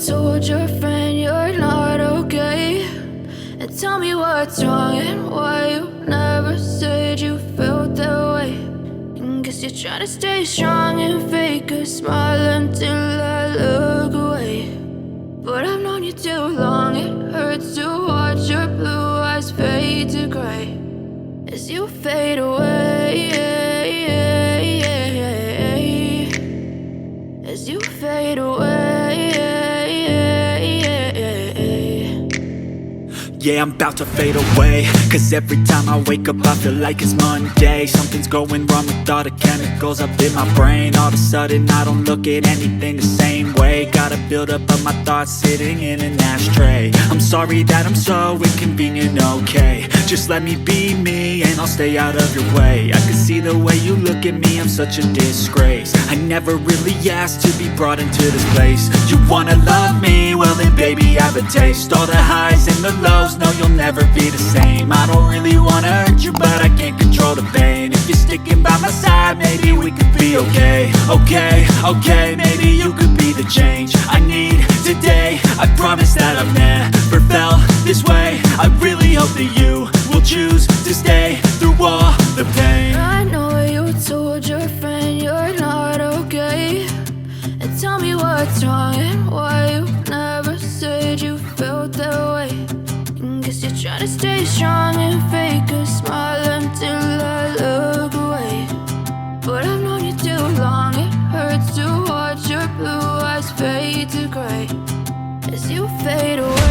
told your friend you're not okay, and tell me what's wrong and why you never said you felt that way. And guess you're trying to stay strong and fake a smile until I look away. But I've known you too long, it hurts to watch your blue eyes fade to gray as you fade away, as you fade away. Yeah, I'm about to fade away, cause every time I wake up I feel like it's Monday. Something's going wrong with all the chemicals up in my brain. All of a sudden I don't look at anything the same way. Gotta build up of my thoughts sitting in an ashtray. I'm sorry that I'm so inconvenient, okay. Just let me be me and I'll stay out of your way. I can see the way you look at me, I'm such a disgrace. I never really asked to be brought into this place. You wanna love me? Well then baby I have a taste. All the highs and the lows, no you'll never be the same. I don't really wanna hurt you but I can't control the pain. If you're sticking by my side maybe we could be okay. Okay, maybe you could be the change I need today. I promise that I've never felt this way. I really hope that you will choose to stay through all the pain. I know you told your friend you're not okay, and tell me what's wrong and why you never said you felt that way. And guess you're trying to stay strong and fake a smile until I look away. But I've known you too long, it hurts to watch your blue eyes fade to gray as you fade away.